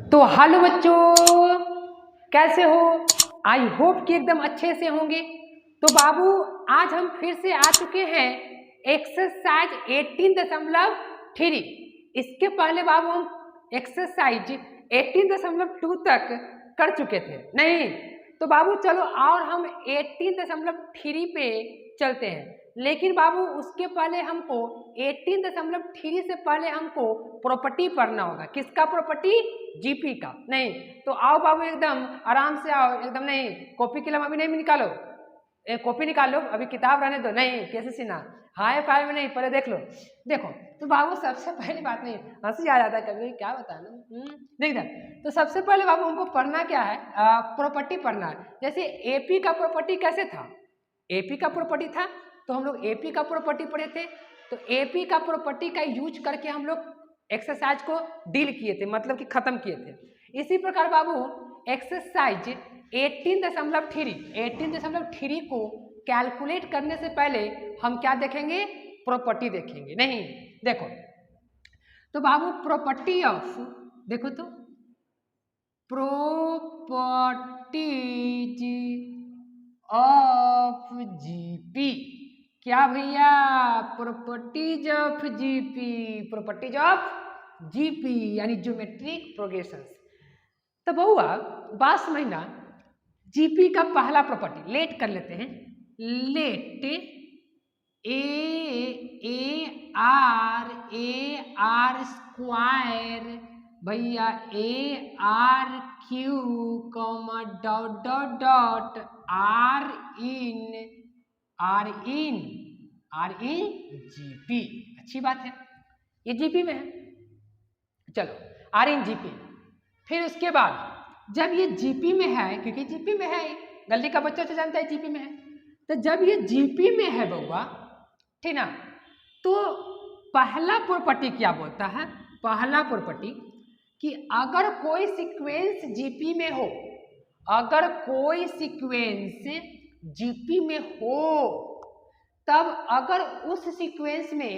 तो हेलो बच्चों, कैसे हो? आई होप कि एकदम अच्छे से होंगे। तो बाबू आज हम फिर से आ चुके हैं एक्सरसाइज 18.3। इसके पहले बाबू हम एक्सरसाइज 18.2 तक कर चुके थे नहीं? तो बाबू चलो और हम 18.3 पे चलते हैं। लेकिन बाबू उसके पहले हमको 18.3 से पहले हमको प्रॉपर्टी पढ़ना होगा। किसका प्रॉपर्टी? जीपी का। नहीं तो आओ बाबू एकदम आराम से आओ, एकदम नहीं कॉपी कलम अभी नहीं निकालो, कॉपी निकाल लो, अभी किताब रहने दो। नहीं कैसे सीना हाई फाई में नहीं, पहले देख लो। देखो तो बाबू सबसे पहली बात, नहीं हंसी आ जाता है कभी, क्या बताना देख दे। तो सबसे पहले बाबू हमको पढ़ना क्या है? प्रॉपर्टी पढ़ना है। जैसे एपी का प्रॉपर्टी कैसे था? एपी का प्रॉपर्टी था तो हम लोग एपी का प्रॉपर्टी पढ़े थे। तो एपी का प्रॉपर्टी का यूज करके हम लोग एक्सरसाइज को डील किए थे, मतलब कि खत्म किए थे। इसी प्रकार बाबू एक्सरसाइज 18.3 को कैलकुलेट करने से पहले हम क्या देखेंगे? प्रॉपर्टी देखेंगे। नहीं देखो तो बाबू प्रॉपर्टी ऑफ, देखो तो प्रॉपर्टीज ऑफ जीपी। क्या भैया? Properties of GP, properties of GP यानी ज्योमेट्रिक प्रोग्रेशंस। तो बहुआ बात समझना, जीपी का पहला प्रॉपर्टी लेट कर लेते हैं। लेट ए आर स्क्वायर भैया A R Q comma dot dot dot R in GP. अच्छी बात है, ये जीपी में है। चलो आर इन जीपी। फिर उसके बाद जब ये जीपी में है, क्योंकि जीपी में है, गलती का बच्चा तो जानता है जीपी में है। तो जब ये जीपी में है बउआ, ठीक ना, तो पहला प्रॉपर्टी क्या बोलता है? पहला प्रॉपर्टी कि अगर कोई सीक्वेंस जीपी में हो, अगर कोई सीक्वेंस जीपी में हो, तब अगर उस सीक्वेंस में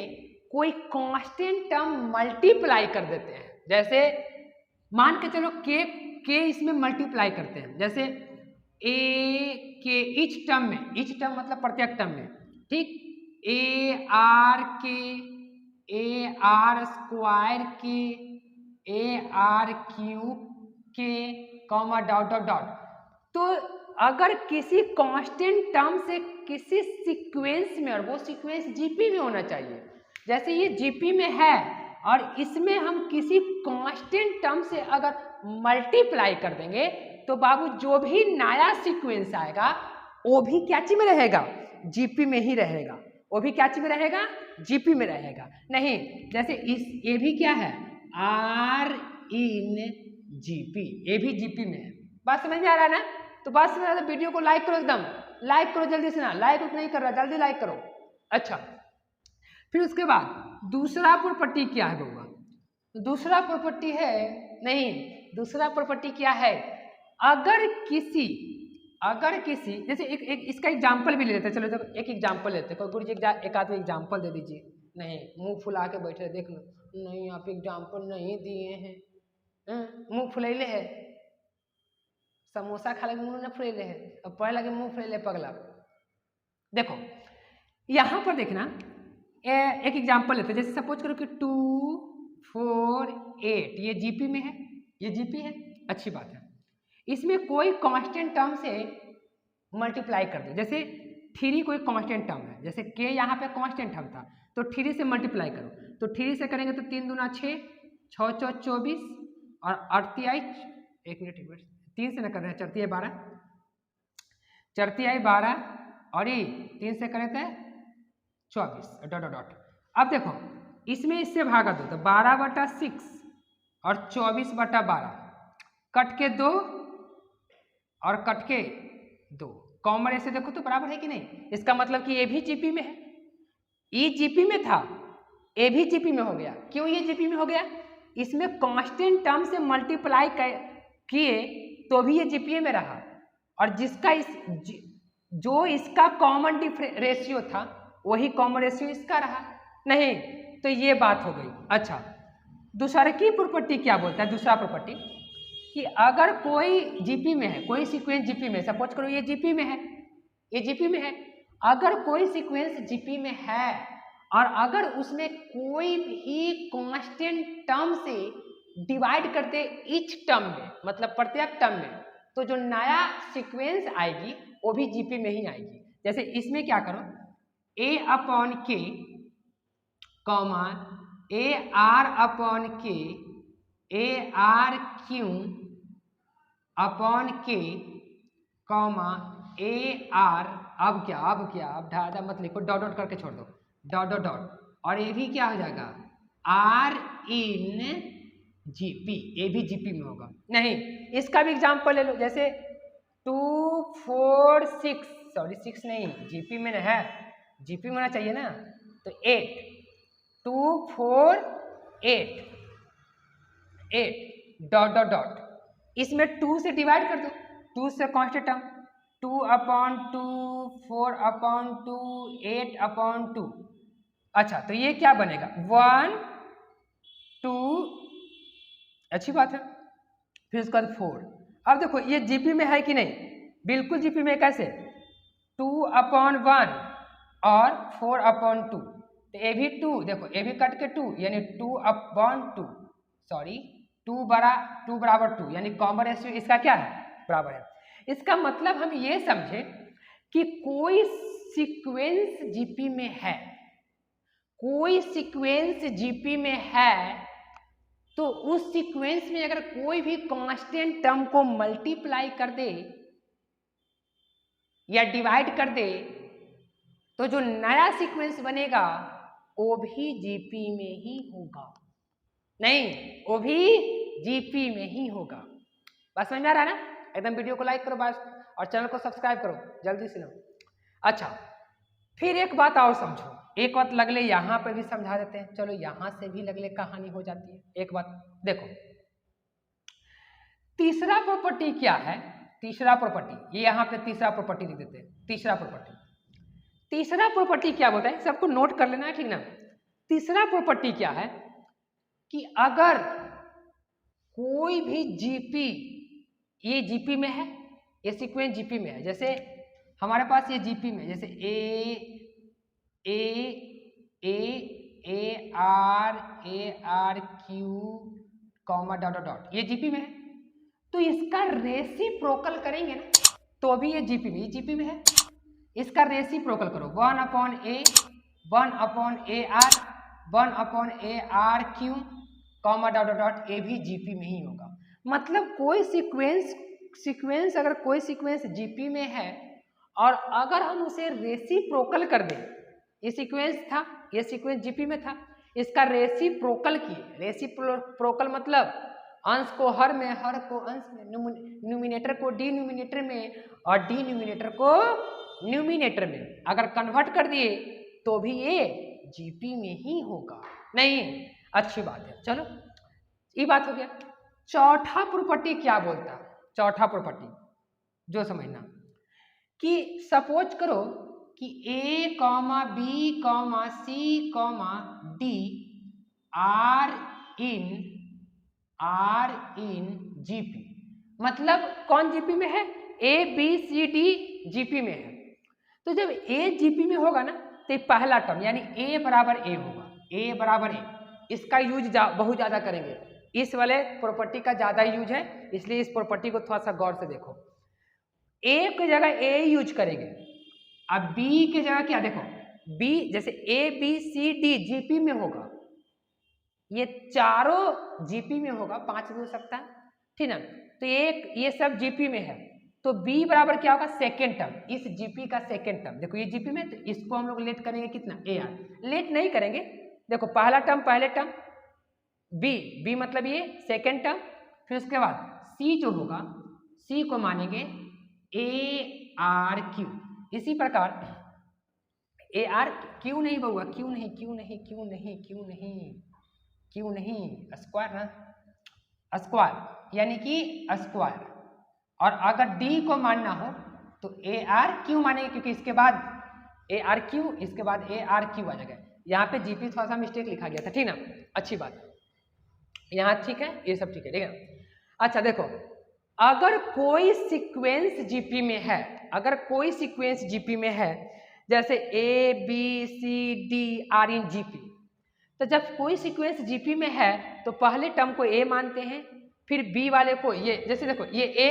कोई कांस्टेंट टर्म मल्टीप्लाई कर देते हैं, जैसे मान के चलो के इसमें मल्टीप्लाई करते हैं, जैसे ए के ईच टर्म में, ईच टर्म मतलब प्रत्येक टर्म में, ठीक, ए आर स्क्वायर के ए आर क्यूब के कॉमा डॉट डॉट डॉट। तो अगर किसी कांस्टेंट टर्म से किसी सीक्वेंस में, और वो सीक्वेंस जीपी में होना चाहिए, जैसे ये जीपी में है और इसमें हम किसी कांस्टेंट टर्म से अगर मल्टीप्लाई कर देंगे, तो बाबू जो भी नया सीक्वेंस आएगा वो भी क्या चीज में रहेगा? जीपी में ही रहेगा। वो भी क्या चीज में रहेगा? जीपी में रहेगा। नहीं जैसे इस ये भी क्या है? आर इन जीपी, ये भी जीपी में है। बात समझ में आ रहा है ना? तो बात समझ आ रहा है, वीडियो को लाइक करो, एकदम लाइक करो जल्दी से ना, लाइक नहीं कर रहा, जल्दी लाइक करो। अच्छा फिर उसके बाद दूसरा प्रॉपर्टी क्या है बउआ? दूसरा प्रॉपर्टी है, नहीं दूसरा प्रॉपर्टी क्या है? अगर किसी जैसे एक इसका एग्जाम्पल भी ले लेते हैं। चलो जब एक एग्जाम्पल लेते हैं, गुरु जी एक आदमी एग्जाम्पल दे दीजिए। नहीं मुंह फुला के बैठे, देख लो, नहीं आप एग्जाम्पल नहीं दिए हैं, मुंह फुलैले है, समोसा खा लगे मुंह न फुलैले है, अब पढ़ लगे मुंह फुलैले पगला। देखो यहाँ पर देखना, एक एग्जाम्पल लेते हैं। जैसे सपोज करो कि 2 4 8, ये जीपी में है, ये जीपी है, अच्छी बात है। इसमें कोई कांस्टेंट टर्म से मल्टीप्लाई कर दो, जैसे 3 कोई कांस्टेंट टर्म है, जैसे के यहाँ पे कांस्टेंट टर्म था, तो 3 से मल्टीप्लाई करो। तो 3 से करेंगे तो 3 दूना 6, 6 चौ 24 और 38, एक मिनट 3 से न कर रहे हैं, 4 12, 4 12 और ये 3 से करें थे 24 डॉट डॉट डॉट। अब देखो इसमें इससे भागा दो, तो 12/6 और 24/12, कट के 2 और कट के 2, कॉमन ऐसे देखो तो बराबर है कि नहीं? इसका मतलब कि ये भी जीपी में है, ये जीपी में था, ये भी जीपी में हो गया। क्यों ये जीपी में हो गया? इसमें कांस्टेंट टर्म से मल्टीप्लाई किए तो भी ये जीपी में रहा, और जिसका जो इसका कॉमन रेशियो था वही कॉमन रेशियो इसका रहा। नहीं तो ये बात हो गई। अच्छा दूसरा की प्रॉपर्टी क्या बोलता है? दूसरा प्रॉपर्टी कि अगर कोई जीपी में है, कोई सीक्वेंस जीपी में, सपोज करो ये जीपी में है, ये जीपी में है, अगर कोई सीक्वेंस जीपी में है और अगर उसमें कोई भी कांस्टेंट टर्म से डिवाइड करते ईच टर्म में, मतलब प्रत्येक टर्म में, तो जो नया सीक्वेंस आएगी वो भी जीपी में ही आएगी। जैसे इसमें क्या करो, ए अपॉन के कॉमा ए आर अपॉन के ए आर क्यू अपॉन के कॉमा ए आर, अब ढाधा मत लिखो, डॉट डॉट करके छोड़ दो, डॉट डॉट डॉट, और ये भी क्या हो जाएगा आर इन जीपी, ये भी जीपी में होगा। नहीं, इसका भी एग्जांपल ले लो, जैसे 2 4 6, सॉरी 6 नहीं, जीपी में है, जीपी में होना चाहिए ना, तो 8 2 4 8 डॉट डॉट डॉट, इसमें 2 से डिवाइड कर दो, 2 से constant term, 2 upon 2 4 upon 2 8 upon 2। अच्छा, तो ये क्या बनेगा 1 2, अच्छी बात है, फिर उसके बाद 4। अब देखो ये जीपी में है कि नहीं, बिल्कुल जीपी में, कैसे 2 अपॉन 1 और 4 अपॉन 2, तो ये भी 2, देखो ये भी कट के 2, यानी 2 अपॉन 2, सॉरी 2 बराबर 2, यानी कॉमन रेशियो इसका क्या है, बराबर है। इसका मतलब हम ये समझे कि कोई सीक्वेंस जीपी में है, कोई सीक्वेंस जीपी में है, तो उस सीक्वेंस में अगर कोई भी कांस्टेंट टर्म को मल्टीप्लाई कर दे या डिवाइड कर दे, तो जो नया सीक्वेंस बनेगा वो भी जीपी में ही होगा, नहीं वो भी जीपी में ही होगा। बस समझ में आ रहा है ना? एकदम वीडियो को लाइक करो बस, और चैनल को सब्सक्राइब करो जल्दी से ना। अच्छा, फिर एक बात और समझो, एक बात लगले यहाँ पे भी समझा देते हैं, चलो यहाँ से भी लगले कहानी हो जाती है। एक बात देखो, तीसरा प्रॉपर्टी क्या है, तीसरा प्रॉपर्टी, ये यहाँ पे तीसरा प्रॉपर्टी लिख देते हैं, तीसरा प्रॉपर्टी क्या बोलता है, सबको नोट कर लेना है, ठीक ना। तीसरा प्रॉपर्टी क्या है कि अगर कोई भी जीपी, ये जीपी में है, ये सीक्वेंस जीपी में है, जैसे हमारे पास ये जीपी में, जैसे ए R Q comma dot dot dot, ये जीपी में है, तो इसका रेसिप्रोकल करेंगे ना, तो अभी ये जीपी में, ये जीपी में है, इसका रेसिप्रोकल करो, 1 upon A R 1 upon A R Q comma dot dot dot, ये भी जीपी में ही होगा। मतलब कोई सीक्वेंस अगर कोई सीक्वेंस जीपी में है और अगर हम उसे रेसिप्रोकल कर दें, ये सीक्वेंस था, ये सीक्वेंस जीपी में था, इसका रेसिप्रोकल किए, रेसिप्रोकल मतलब अंश को हर में, हर को अंश में, न्यूमिनेटर को डिनोमिनेटर में और डिनोमिनेटर को न्यूमिनेटर में अगर कन्वर्ट कर दिए तो भी ये जीपी में ही होगा। नहीं, अच्छी बात है, चलो ये बात हो गया। चौथा प्रॉपर्टी क्या बोलता है, चौथा प्रॉपर्टी जो समझना कि सपोज करो कि A comma B comma C comma D are in GP, मतलब कौन जीपी में है, A B C D GP में है। तो जब ए जीपी में होगा ना, तो पहला टर्म यानी ए बराबर ए होगा, ए बराबर ए, इसका यूज बहुत ज्यादा करेंगे, इस वाले प्रॉपर्टी का ज्यादा यूज है, इसलिए इस प्रॉपर्टी को थोड़ा सा गौर से देखो। ए की जगह ए यूज करेंगे, अब बी की जगह क्या, देखो बी, जैसे A B C D GP में होगा, ये चारों जीपी में होगा, 5 भी हो सकता है, ठीक ना। तो ये सब जीपी में है, तो बी बराबर क्या होगा, सेकेंड टर्म, इस जीपी का सेकेंड टर्म, देखो ये जीपी में, तो इसको हम लोग लेट करेंगे कितना, ए आर, लेट नहीं करेंगे, देखो पहला टर्म पहले टर्म, बी मतलब ये सेकेंड टर्म, फिर उसके बाद सी जो होगा, सी को मानेंगे ए आर क्यू, इसी प्रकार ए आर क्यू नहीं बउआ, क्यों नहीं, स्क्वायर ना, स्क्वायर यानी कि स्क्वायर, और अगर डी को मानना हो तो ए आर क्यू मानेंगे, क्योंकि इसके बाद ए आर क्यू, इसके बाद ए आर क्यू आ जाएगा। यहाँ पे जीपी थोड़ा सा मिस्टेक लिखा गया था, ठीक ना, अच्छी बात, यहाँ ठीक है, ये सब ठीक है, ठीक है। अच्छा देखो, अगर कोई सीक्वेंस जीपी में है, अगर कोई सीक्वेंस जीपी में है, जैसे A B C D are in GP, तो जब कोई सीक्वेंस जीपी में है तो पहले टर्म को ए मानते हैं, फिर बी वाले को ये, जैसे देखो ये ए,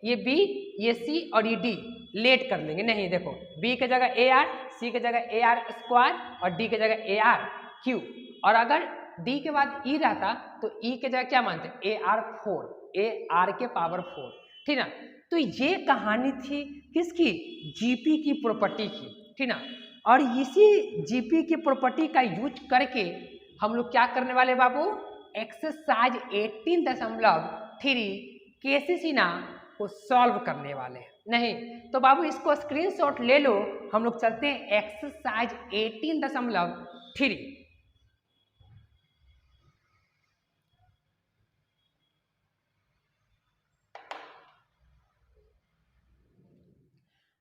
ये बी, ये सी और ये डी लेट कर लेंगे। नहीं देखो, बी के जगह ए आर, सी के जगह ए आर स्क्वायर और डी के जगह ए आर क्यू, और अगर डी के बाद ई रहता तो ई के जगह क्या मानते, ए आर 4, ए आर के पावर 4, ठीक ना। तो ये कहानी थी किसकी, जीपी की प्रॉपर्टी की, ठीक ना। और इसी जीपी की प्रॉपर्टी का यूज करके हम लोग क्या करने वाले बाबू, एक्सरसाइज 18.3 केसीसीना को सॉल्व करने वाले हैं। नहीं तो बाबू इसको स्क्रीनशॉट ले लो, हम लोग चलते हैं एक्सरसाइज 18.3।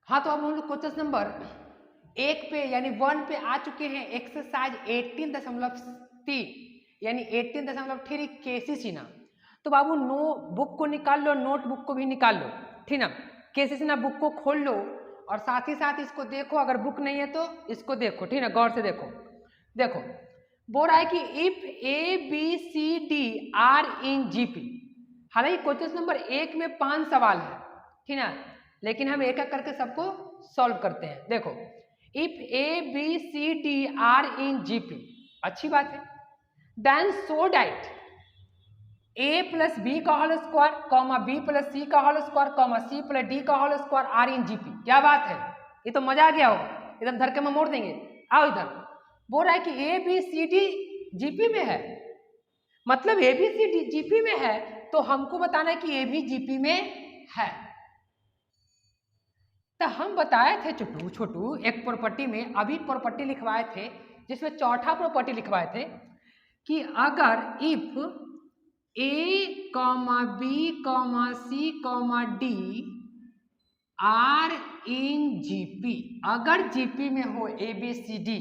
हाँ तो अब हम लोग क्वेश्चन नंबर 1 पे यानी 1 पे आ चुके हैं, एक्सरसाइज 18.3 यानी 18.3 केसीसीना। तो बाबू नो बुक को निकाल लो, नोटबुक को भी निकाल लो, ठीक ना। केसीसीना बुक को खोल लो और साथ ही साथ इसको देखो, अगर बुक नहीं है तो इसको देखो, ठीक ना, गौर से देखो। देखो बोल रहा है कि if A B C D are in GP, हालांकि क्वेश्चन नंबर 1 में 5 सवाल है, ठीक ना, लेकिन हम एक एक करके सबको सॉल्व करते हैं। देखो if A B C D are in GP, अच्छी बात है। Then so that A plus B का whole square comma B plus C का whole square comma C plus D का whole square are in GP. क्या बात है, ये तो मजा आ गया होगा, एकदम धरके में मोड़ देंगे। आओ इधर, बोल रहा है कि A B C D GP में है, मतलब A B C D GP में है, तो हमको बताना है कि ए भी जीपी में है। तो हम बताए थे छोटू एक प्रॉपर्टी में, अभी प्रॉपर्टी लिखवाए थे जिसमें चौथा प्रॉपर्टी लिखवाए थे कि अगर if A comma B comma C comma D are in GP, अगर जीपी में हो A B C D,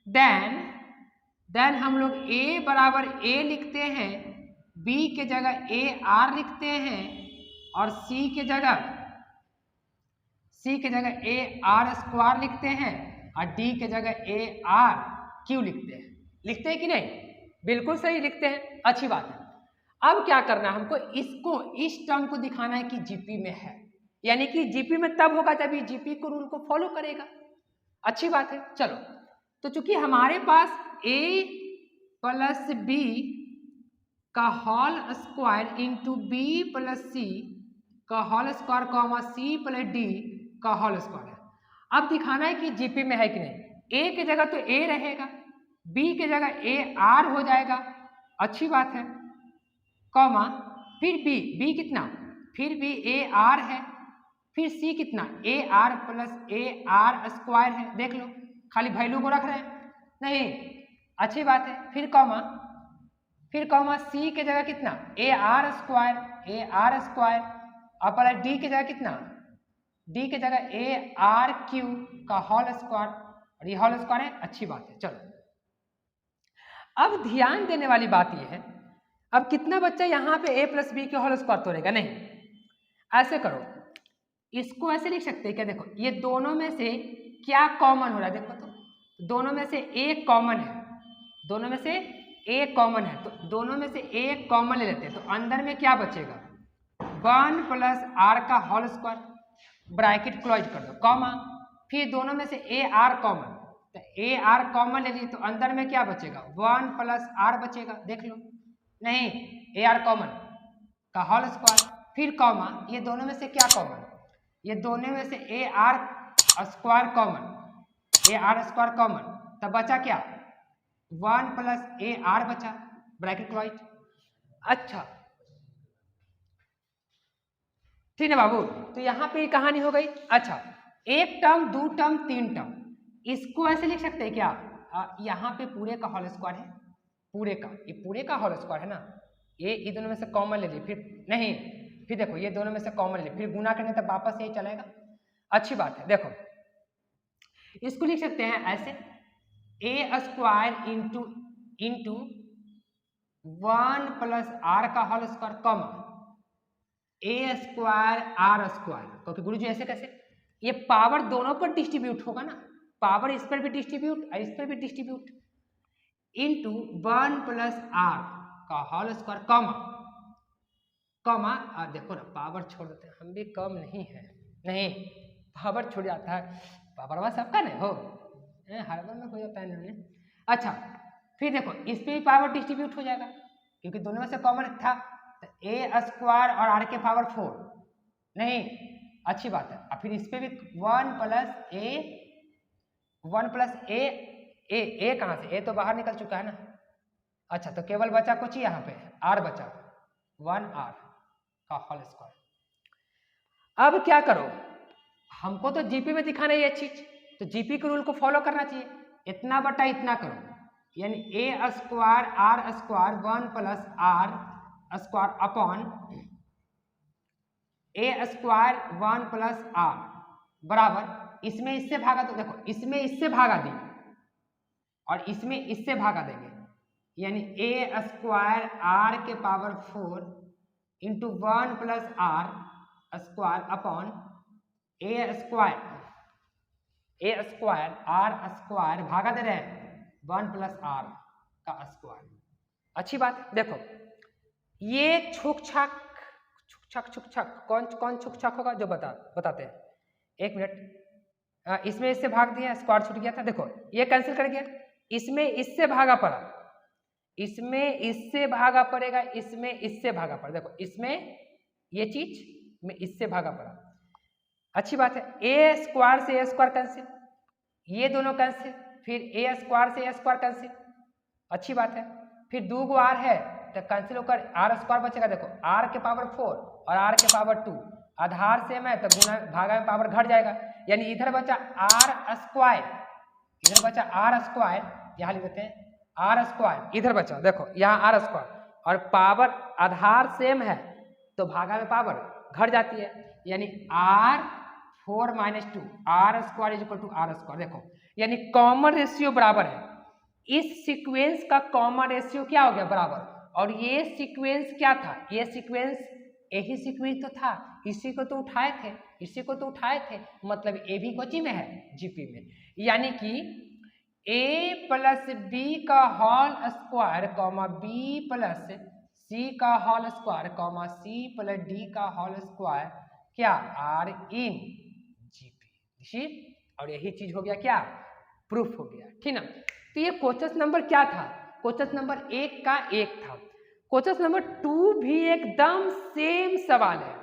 then हम लोग ए बराबर ए लिखते हैं, बी के जगह ए आर लिखते हैं और सी के जगह ए आर स्क्वायर लिखते हैं और डी के जगह ए आर क्यू लिखते हैं। लिखते हैं कि नहीं, बिल्कुल सही लिखते हैं, अच्छी बात है। अब क्या करना है हमको, इसको इस टर्म को दिखाना है कि जीपी में है, यानी कि जीपी में तब होगा जब ये जीपी को रूल को फॉलो करेगा। अच्छी बात है। चलो तो चूंकि हमारे पास a प्लस बी का whole square into B plus C का whole square comma C plus D का होल स्क्वायर है, अब दिखाना है कि जीपी में है कि नहीं। a के जगह तो a रहेगा, b के जगह ए आर हो जाएगा, अच्छी बात है, कॉमा फिर b कितना, फिर भी ए आर है, फिर c कितना, A are plus A R square है। देख लो, खाली वैल्यू को रख रहे हैं, नहीं, अच्छी बात है। फिर कॉमा c के जगह कितना, ए आर स्क्वायर और प्लस d के जगह कितना, d के जगह ए आर क्यू का होल स्क्वायर, और ये होल स्क्वायर है, अच्छी बात है। चलो अब ध्यान देने वाली बात यह है, अब कितना बच्चा यहाँ पे a प्लस बी के होल स्क्वायर तोड़ेगा, नहीं, ऐसे करो, इसको ऐसे लिख सकते हैं क्या, देखो ये दोनों में से क्या कॉमन हो रहा है, देखो तो दोनों में से a कॉमन है, दोनों में से a कॉमन है, तो दोनों में से a कॉमन ले लेते हैं, तो अंदर में क्या बचेगा, 1 प्लस आर का होल स्क्वायर, ब्रैकेट क्लोज कर दो, कॉमा, फिर दोनों में से ए आर कॉमन, तो ए आर कॉमन ले लीजिए, तो अंदर में क्या बचेगा, 1 प्लस आर बचेगा, देख लो, नहीं, ए आर कॉमन का होल स्क्वायर, फिर कॉमा, ये दोनों में से क्या कॉमन, ये दोनों में से ए आर स्क्वायर कॉमन, तब बचा क्या, 1 प्लस ए आर बचा, ब्रैकेट क्लोज। अच्छा ठीक है बाबू, तो यहाँ पे कहानी हो गई। अच्छा, एक टर्म, दो टर्म, तीन टर्म, इसको ऐसे लिख सकते हैं क्या, यहाँ पे पूरे का होल स्क्वायर है, ये पूरे का होल स्क्वायर है ना, ये दोनों में से कॉमन ले ली, फिर नहीं, फिर देखो ये दोनों में से कॉमन ले ली, फिर गुना करने तक वापस यही चलेगा, अच्छी बात है। देखो इसको लिख सकते हैं ऐसे, A square into 1 plus R का whole square, comma A square R square, क्योंकि गुरुजी ऐसे कैसे, ये पावर दोनों पर डिस्ट्रीब्यूट होगा ना, पावर इस पर भी डिस्ट्रीब्यूट और इस पर भी डिस्ट्रीब्यूट, इंटू 1 प्लस आर का होल स्क्वायर कॉमा देखो ना पावर छोड़ देते हैं, हम भी कम नहीं है, नहीं पावर छूट जाता है, पावर वाला सबका नहीं हो, हर बार में हो जाता है ना। अच्छा फिर देखो इस पे भी पावर डिस्ट्रीब्यूट हो जाएगा क्योंकि दोनों में से कॉमन था, तो ए स्क्वायर और आर के पावर 4 नहीं, अच्छी बात है। और फिर इस पे भी 1 प्लस ए कहाँ से, ए तो बाहर निकल चुका है ना। अच्छा तो केवल बचा कुछ ही यहाँ पे आर बचा, 1r का होल स्क्वायर। अब क्या करो, हमको तो जीपी में दिखाना है ये चीज, तो जीपी के रूल को फॉलो करना चाहिए, इतना बटा इतना करो, यानी A square R square 1 plus R square upon A square 1 plus R बराबर, इसमें इससे भागा, तो देखो इसमें इससे भागा दी और इसमें इससे भागा देंगे, यानी ए स्क्वायर आर के power 4 into 1 plus R square upon A square R square भागा दे रहे हैं 1 प्लस आर का स्क्वायर। अच्छी बात, देखो ये छुक छक कौन छुक छक होगा जो बताते हैं, एक मिनट, इसमें इससे भाग दिया स्क्वायर छूट गया था, देखो ये कैंसिल कर गया, इसमें इससे भागा पड़ा, इसमें इससे भागा पड़ेगा, इसमें इससे भागा पड़ा, देखो इसमें ये चीज में इससे भागा पड़ा। अच्छी बात है, ए स्क्वायर से ए स्क्वायर कैंसिल, ये दोनों कैंसिल, फिर ए स्क्वायर से ए स्क्वायर कैंसिल, अच्छी बात है। फिर 2 गो आर है तो कैंसिल होकर आर स्क्वायर बचेगा, देखो आर के पावर 4 और आर के पावर 2, आधार सेम है तो गुना भागा में पावर घट जाएगा, यानी इधर बचा आर स्क्वायर, इधर बचा आर स्क्वायर, यहाँ लिख देते हैं आर स्क्वायर, इधर बचा देखो यहाँ आर स्क्वायर, और पावर आधार सेम है तो भागा में पावर घट जाती है, यानी R 4 minus 2 R square is equal to R square. देखो यानी कॉमन रेशियो बराबर है, इस सीक्वेंस का कॉमन रेशियो क्या हो गया बराबर, और ये सीक्वेंस क्या था, ये सीक्वेंस यही सीक्वेंस तो था, इसी को तो उठाए थे, इसी को तो उठाए थे, मतलब ए भी कोची में है जीपी में, यानी कि ए प्लस बी का whole square comma B plus C का whole square comma C plus D का होल स्क्वायर क्या आर इन जीपी, और यही चीज हो गया क्या प्रूफ हो गया, ठीक ना। तो ये क्वेश्चन नंबर क्या था, क्वेश्चन नंबर 1 का 1 था, क्वेश्चन नंबर 2 भी एकदम सेम सवाल है,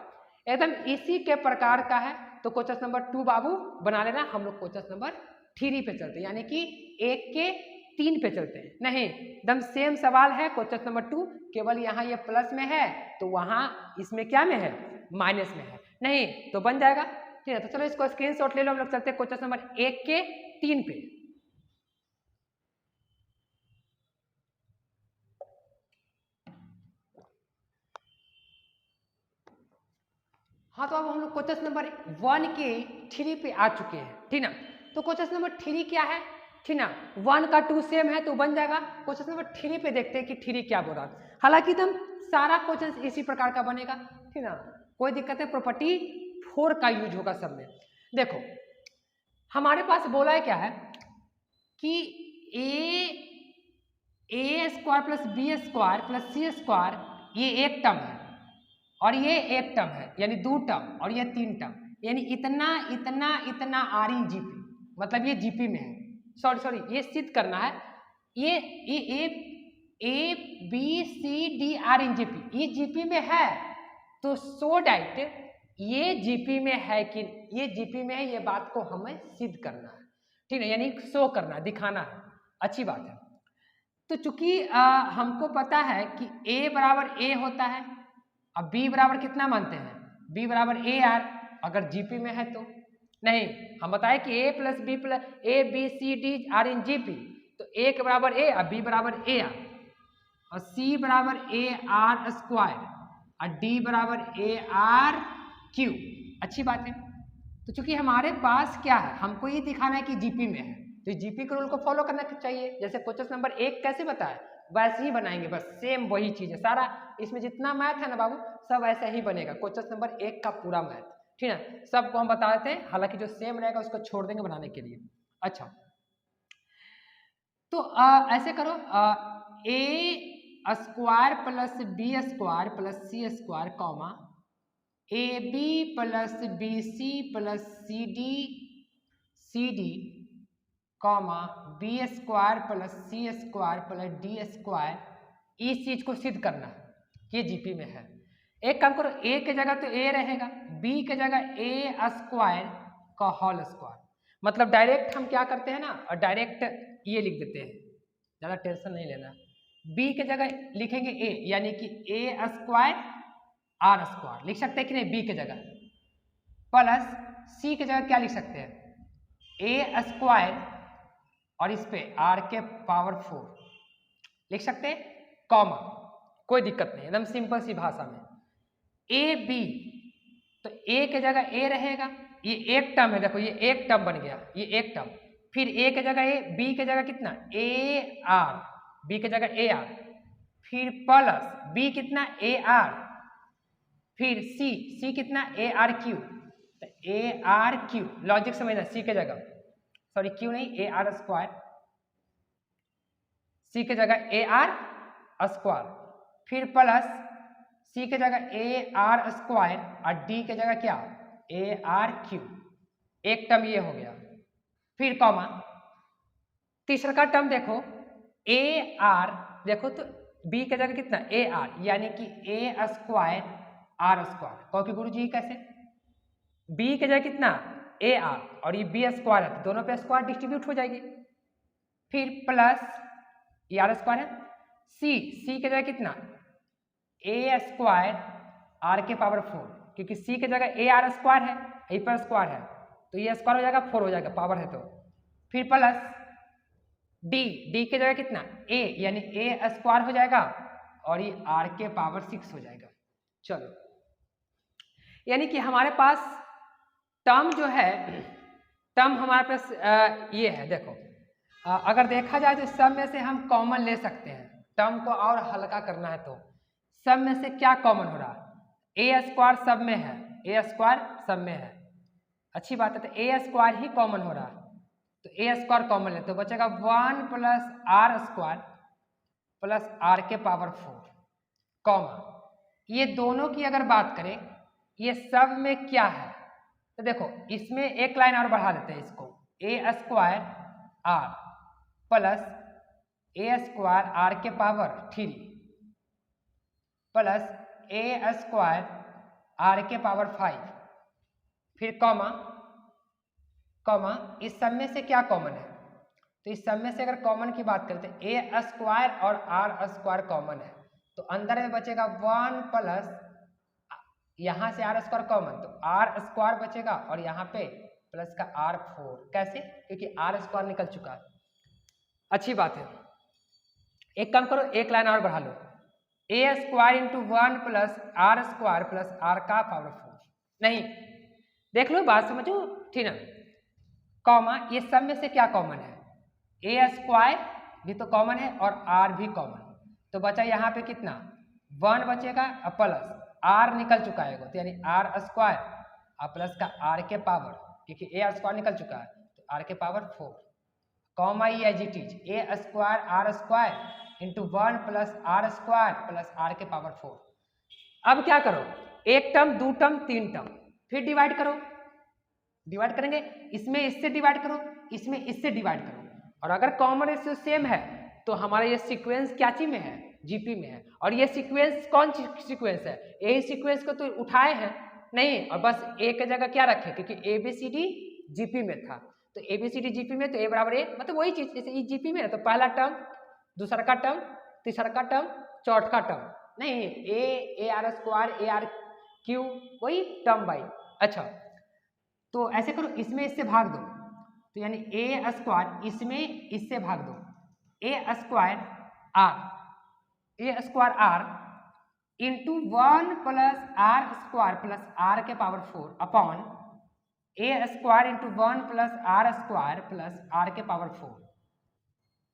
एकदम इसी के प्रकार का है, तो क्वेश्चन नंबर 2 बाबू बना लेना। हम लोग क्वेश्चन नंबर 3 पे चलते हैं, यानी कि 1 के 3 पे चलते हैं, नहीं एकदम सेम सवाल है क्वेश्चन नंबर 2, केवल यहाँ ये प्लस में है तो वहाँ इसमें क्या में है माइनस में है, नहीं तो बन जाएगा, ठीक है। तो चलो इसको स्क्रीनशॉट ले लो, हम लोग चलते हैं क्वेश्चन नंबर 1 के 3 पे। हाँ तो अब हम लोग क्वेश्चन नंबर 1 के 3 पे आ चुके हैं, ठीक ना। तो क्वेश्चन नंबर 3 क्या है, ठीक ना, 1 का 2 सेम है तो बन जाएगा। क्वेश्चन नंबर 3 पे देखते हैं कि 3 क्या बोल रहा है, हालांकि एकदम सारा क्वेश्चन इसी प्रकार का बनेगा, ठीक ना, कोई दिक्कत है, प्रॉपर्टी 4 का यूज होगा सब में। देखो हमारे पास बोला है क्या है कि A square plus B square plus C square ये एक टर्म है और ये एक टर्म है, यानी 2 टर्म, और ये 3 टर्म, यानी इतना इतना इतना आर इन जीपी, मतलब ये जीपी में है, सॉरी ये सिद्ध करना है, ये A B C D are in GP, ये जीपी में है, तो सो डैट ये जीपी में है कि ये जीपी में है, ये बात को हमें सिद्ध करना है, ठीक है, यानी शो करना, दिखाना है, अच्छी बात है। तो चूंकि हमको पता है कि ए बराबर ए होता है, अब बी बराबर कितना मानते हैं, बी बराबर ए आर, अगर जीपी में है तो नहीं, हम बताए कि A plus B plus A B C D are in GP, तो ए के बराबर ए और बी बराबर ए आर, और सी बराबर ए आर स्क्वायर और डी बराबर ए आर क्यू, अच्छी बात है। तो चूंकि हमारे पास क्या है, हमको ये दिखाना है कि जीपी में है, तो जीपी के रूल को फॉलो करना चाहिए। जैसे क्वेश्चन नंबर 1 कैसे बताया, वैसे ही बनाएंगे, बस सेम वही चीज है सारा। इसमें जितना मैथ है ना बाबू सब ऐसा ही बनेगा, क्वेश्चन नंबर 1 का पूरा मैथ, ठीक है। सबको हम बता देते हैं, हालांकि जो सेम रहेगा उसको छोड़ देंगे बनाने के लिए। अच्छा तो ऐसे करो, A square plus B square plus C square comma A B plus B C plus C D comma B square plus C square plus D square, इस चीज को सिद्ध करना है, ये जीपी में है। एक काम करो, ए के जगह तो ए रहेगा, बी के जगह ए स्क्वायर का होल स्क्वायर, मतलब डायरेक्ट हम क्या करते हैं ना, डायरेक्ट ये लिख देते हैं, ज़्यादा टेंशन नहीं लेना। बी के जगह लिखेंगे ए, यानी कि ए स्क्वायर आर स्क्वायर लिख सकते हैं कि नहीं, बी के जगह, प्लस सी के जगह क्या लिख सकते हैं, ए स्क्वायर और इस पे आर के पावर 4 लिख सकते हैं, कॉमा, कोई दिक्कत नहीं, एकदम सिंपल सी भाषा में। ए बी, तो ए के जगह ए रहेगा, ये एक टर्म है, देखो ये एक टर्म बन गया, ये एक टर्म, फिर ए के जगह ए, बी के जगह कितना ए आर, बी के जगह ए आर, फिर प्लस बी कितना ए आर, फिर सी कितना ए आर क्यू, तो ए आर क्यू, लॉजिक समझना, सी के जगह, सॉरी क्यू नहीं, ए आर स्क्वायर, सी के जगह ए आर स्क्वायर, फिर प्लस सी के जगह ए आर स्क्वायर और डी के जगह क्या ए आर क्यू, एक टर्म ये हो गया, फिर कॉमा, तीसरा का टर्म देखो ए आर, देखो तो बी के जगह कितना ए आर, यानी कि ए स्क्वायर आर स्क्वायर, क्योंकि गुरु जी कैसे, बी के जगह कितना ए आर और ये बी स्क्वायर है, तो दोनों पे स्क्वायर डिस्ट्रीब्यूट हो जाएगी, फिर प्लस ये आर स्क्वायर है, सी के जगह कितना ए स्क्वायर आर के पावर 4, क्योंकि सी के जगह ए आर स्क्वायर है, यहीं पर स्क्वायर है, तो ये स्क्वायर हो जाएगा 4 हो जाएगा, पावर है तो, फिर प्लस डी के जगह कितना ए, यानी ए स्क्वायर हो जाएगा और ये आर के पावर 6 हो जाएगा। चलो, यानी कि हमारे पास टर्म जो है, टर्म हमारे पास ये है, देखो अगर देखा जाए तो सब में से हम कॉमन ले सकते हैं, टर्म को और हल्का करना है तो सब में से क्या कॉमन हो रहा है, ए स्क्वायर सब में है, ए स्क्वायर सब में है, अच्छी बात है, तो ए स्क्वायर ही कॉमन हो रहा है, तो ए स्क्वायर कॉमन ले तो बचेगा 1 plus R square plus R के पावर 4, कॉमा, ये दोनों की अगर बात करें ये सब में क्या है, तो देखो इसमें एक लाइन और बढ़ा देते हैं इसको, A square R plus A square R के power 3 plus A square R के पावर 5, फिर कॉमा, इस सब में से क्या कॉमन है, तो इस सब में से अगर कॉमन की बात करते हैं ए स्क्वायर और आर स्क्वायर कॉमन है, तो अंदर में बचेगा 1 प्लस, यहां से आर स्क्वायर कॉमन, तो आर स्क्वायर बचेगा और यहाँ पे प्लस का आर 4, कैसे, क्योंकि आर स्क्वायर निकल चुका है, अच्छी बात है। एक काम करो, एक लाइन और बढ़ा लो, A square into 1 plus R square plus R का पावर 4, नहीं देख लो बात समझो, ठीक ना, कॉमा, ये सब में से क्या कॉमन है, ए स्क्वायर भी तो कॉमन है और आर भी कॉमन, तो बचा यहाँ पे कितना 1 बचेगा और प्लस आर निकल चुका है, तो यानी आर स्क्वायर और प्लस का आर के पावर, क्योंकि ए स्क्वायर निकल चुका है तो आर के पावर 4, कॉमा ई as it is A square R square into 1 plus R square plus R के पावर 4। अब क्या करो, एक टर्म, दो टर्म, तीन टर्म, फिर डिवाइड करो, डिवाइड करेंगे, इसमें इससे डिवाइड करो, इसमें इससे डिवाइड करो, और अगर कॉमन रेशियो सेम है तो हमारा ये सीक्वेंस क्या चीज में है, जीपी में है, और ये सीक्वेंस कौन सीक्वेंस है, यही सीक्वेंस को तो उठाए हैं नहीं, और बस ए के जगह क्या रखे, क्योंकि A B C D GP में था, तो A B C D GP में, तो ए बराबर ए, मतलब वही चीज, जैसे ई जीपी में है तो पहला टर्म, दूसरा का टर्म, तीसरा का टर्म, चौथा का टर्म, नहीं ए R square A R Q, वही टर्म बाई। अच्छा, तो ऐसे करो, इसमें इससे भाग दो, तो यानी ए स्क्वायर इसमें इससे भाग दो, A square R into 1 plus R square plus R के power 4 upon A square into 1 plus R square plus R के पावर 4,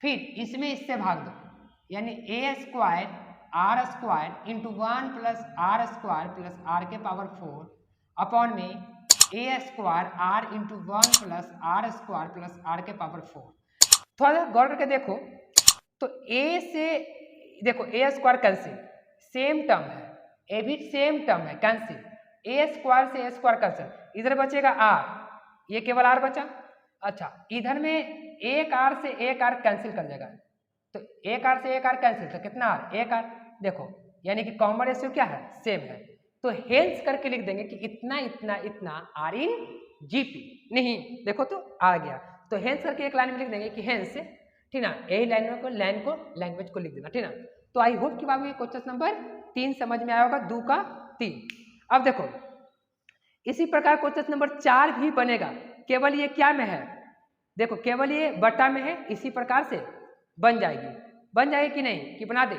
फिर इसमें इससे भाग दो, यानी A square R square into 1 plus R square plus R के पावर 4 अपॉन में A square R into 1 plus R square plus R के पावर 4। थोड़ा गौर करके देखो तो ए से देखो ए स्क्वायर कैंसिल, सेम टर्म है, ए भी सेम टर्म है, कैंसिल, ए स्क्वायर से ए स्क्वायर कैंसिल, इधर बचेगा आर, ये केवल आर बचा। अच्छा इधर में एक आर से एक आर कैंसिल कर जाएगा, तो एक आर से एक आर कैंसिल, तो कितना आर, एक आर। देखो यानी कि कॉमन रेशियो क्या है, सेम है, तो हेंस करके लिख देंगे कि इतना इतना इतना आर इन जीपी। नहीं देखो तो आ गया, तो हेंस करके एक लाइन में लिख देंगे कि हेंस, ठीक ना, यही लाइन को लैंग्वेज को लिख देना, ठीक ना। तो आई होप कि बाबू ये क्वेश्चन नंबर 3 समझ में आया होगा, 2 का 3। अब देखो इसी प्रकार क्वेश्चन नंबर 4 भी बनेगा, केवल ये क्या में है, देखो केवल ये बटा में है, इसी प्रकार से बन जाएगी कि नहीं, कि बना दे,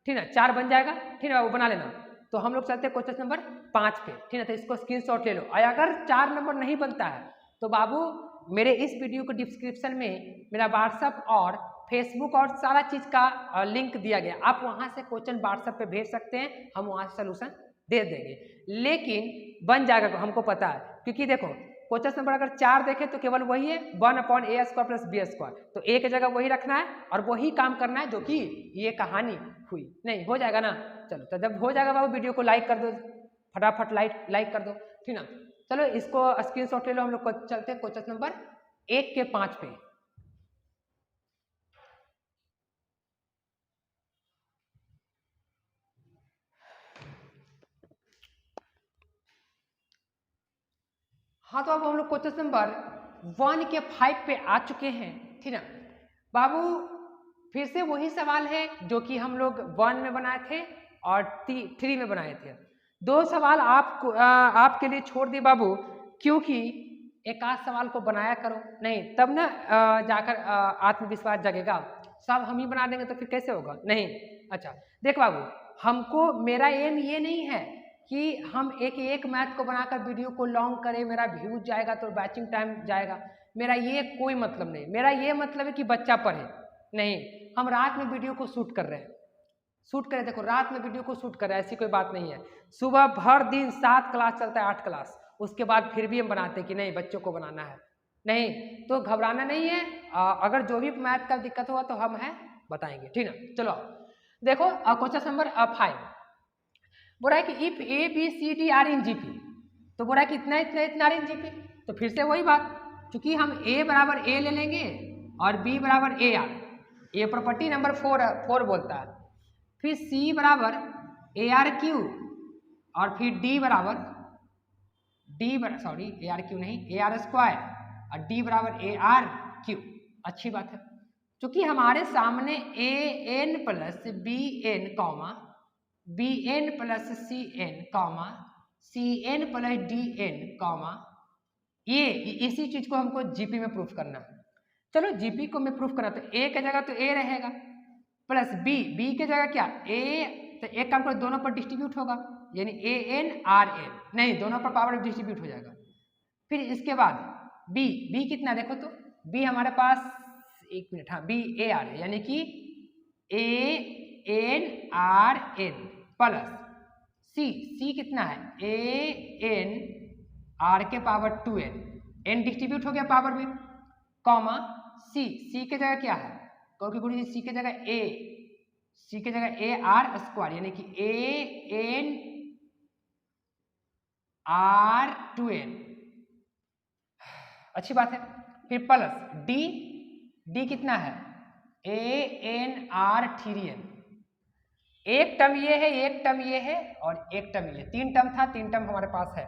ठीक ना, 4 बन जाएगा, ठीक है, वो बना लेना। तो हम लोग चलते हैं क्वेश्चन नंबर 5 पे, ठीक है, तो इसको स्क्रीनशॉट ले लो। अगर 4 नंबर नहीं बनता है तो बाबू मेरे इस वीडियो को डिस्क्रिप्शन में मेरा व्हाट्सअप और फेसबुक और सारा चीज़ का लिंक दिया गया, आप वहाँ से क्वेश्चन व्हाट्सअप पे भेज सकते हैं, हम वहाँ से सोल्यूशन दे देंगे। लेकिन बन जाएगा हमको पता है, क्योंकि देखो क्वेश्चन नंबर अगर 4 देखें तो केवल वही है 1/a square plus B square, तो एक जगह वही रखना है और वही काम करना है जो कि ये कहानी हुई। नहीं हो जाएगा ना, चलो तो जब हो जाएगा बाबू वीडियो को लाइक कर दो, फटाफट लाइक कर दो, ठीक ना। चलो इसको स्क्रीनशॉट ले लो, हम लोग चलते हैं क्वेश्चन नंबर 1 के 5 पे। हाँ तो अब हम लोग क्वेश्चन नंबर 1 के 5 पे आ चुके हैं, ठीक ना बाबू। फिर से वही सवाल है जो कि हम लोग 1 में बनाए थे और 3 में बनाए थे। 2 सवाल आपके लिए छोड़ दिए बाबू, क्योंकि एक आध सवाल को बनाया करो, नहीं तब ना जाकर आत्मविश्वास जगेगा, सब हम ही बना देंगे तो फिर कैसे होगा, नहीं। अच्छा देख बाबू, हमको मेरा एम ये नहीं है कि हम एक मैथ को बनाकर वीडियो को लॉन्ग करें, मेरा व्यूज जाएगा तो वॉचिंग टाइम जाएगा, मेरा ये कोई मतलब नहीं। मेरा ये मतलब है कि बच्चा पढ़े, नहीं हम रात में वीडियो को शूट कर रहे हैं, देखो रात में वीडियो को शूट कर रहे हैं, ऐसी कोई बात नहीं है। सुबह भर दिन 7 क्लास चलता है, 8 क्लास, उसके बाद फिर भी हम बनाते हैं कि नहीं बच्चों को बनाना है, नहीं तो घबराना नहीं है। अगर जो भी मैथ का दिक्कत होगा तो हम हैं बताएंगे, ठीक ना। चलो देखो क्वेश्चन नंबर 5 बोल रहा है कि if A B C D are in GP, तो बोल रहा है कि इतना इतना इतना आर इन जीपी, तो फिर से वही बात, क्योंकि हम ए बराबर ए ले लेंगे और बी बराबर ए आर, ये प्रॉपर्टी नंबर 4 बोलता है। फिर सी बराबर ए आर क्यू और फिर डी बराबर ए आर क्यू नहीं, ए आर स्क्वायर और डी बराबर ए आर क्यू। अच्छी बात है, क्योंकि हमारे सामने A N plus B N comma B N plus C N comma C N plus D N comma, ये इसी चीज को हमको जीपी में प्रूफ करना है। चलो जीपी को मैं प्रूफ करना, तो ए की जगह तो ए रहेगा प्लस बी की जगह क्या ए, तो एक काम करो दोनों पर डिस्ट्रीब्यूट होगा, यानी ए एन आर एन, नहीं दोनों पर पावर डिस्ट्रीब्यूट हो जाएगा। फिर इसके बाद बी कितना देखो तो बी हमारे पास, एक मिनट, हाँ बी ए आर है, यानी कि A N R N plus सी कितना है ए एन आर के पावर 2n, एन डिस्ट्रीब्यूट हो गया पावर में, कॉमा सी की जगह क्या है, क्योंकि गुरु जी सी की जगह ए आर स्क्वायर, यानी कि ए एन आर 2n, अच्छी बात है। फिर प्लस डी कितना है ए एन आर 3n, एक टर्म ये है, एक टर्म ये है और एक टर्म ये, 3 टर्म था, 3 टर्म हमारे पास है।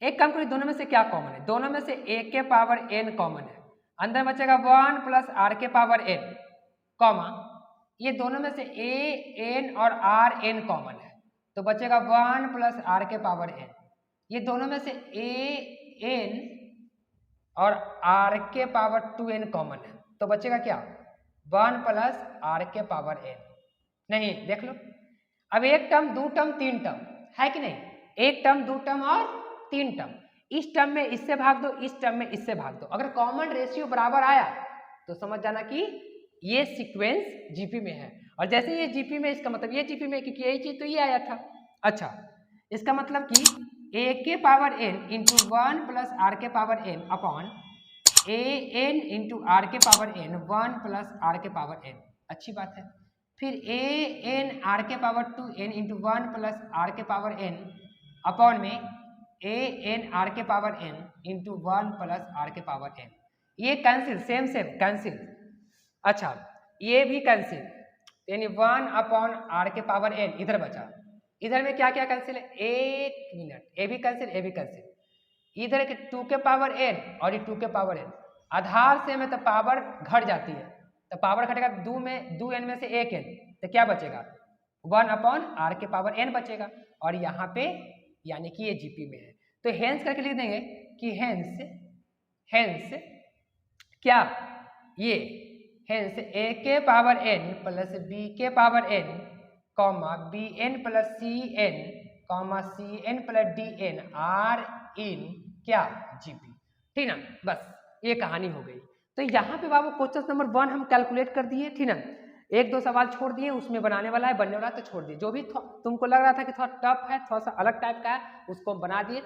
एक काम करिए, दोनों में से क्या कॉमन है, दोनों में से ए के पावर n कॉमन है, अंदर बचेगा 1 प्लस आर के पावर n, कॉमा ये दोनों में से ए एन और आर एन कॉमन है, तो बचेगा 1 प्लस आर के पावर n। ये दोनों में से ए एन और आर के पावर 2n कॉमन है, तो बचेगा क्या 1 प्लस आर के पावर n। नहीं देख लो, अब एक टर्म 2 टर्म 3 टर्म है कि नहीं, एक टर्म 2 टर्म और 3 टर्म, इस टर्म में इससे भाग दो, इस टर्म में इससे भाग दो, अगर कॉमन रेशियो बराबर आया तो समझ जाना कि ये सीक्वेंस जीपी में है, और जैसे ये जीपी में, इसका मतलब ये जीपी में, क्योंकि यही चीज तो ये आया था। अच्छा, इसका मतलब कि a के power n into 1 plus R के power n upon a n into R के पावर n 1 प्लस आर के पावर n। अच्छी बात है। फिर a n आर के power 2n into 1 plus R के पावर n अपॉन में a n आर के power n into 1 plus R के पावर n। ये कैंसिल, सेम सेम कैंसिल। अच्छा, ये भी कैंसिल, यानी 1 अपॉन आर के पावर n इधर बचा। इधर में क्या क्या कैंसिल है, एक मिनट, ए भी कैंसिल, ए भी कैंसिल। इधर के 2 के पावर n और ये 2 के पावर n, आधार से में तो पावर घट जाती है, तो पावर घटेगा 2 n में से 1 n, तो क्या बचेगा 1 अपॉन आर के पावर n बचेगा। और यहाँ पे यानी कि ये जीपी में है, तो हेंस करके लिख देंगे कि हेंस क्या, ये हेंस a के पावर n प्लस b के power n comma B N plus C N comma C N plus D N R in क्या जीपी। ठीक ना, बस ये कहानी हो गई। तो यहाँ पे बाबू क्वेश्चन नंबर 1 हम कैलकुलेट कर दिए। ठीक ना, एक दो सवाल छोड़ दिए, उसमें बनाने वाला है, बनने वाला है तो छोड़ दिए। जो भी तुमको लग रहा था कि थोड़ा टफ है, थोड़ा सा अलग टाइप का है, उसको हम बना दिए।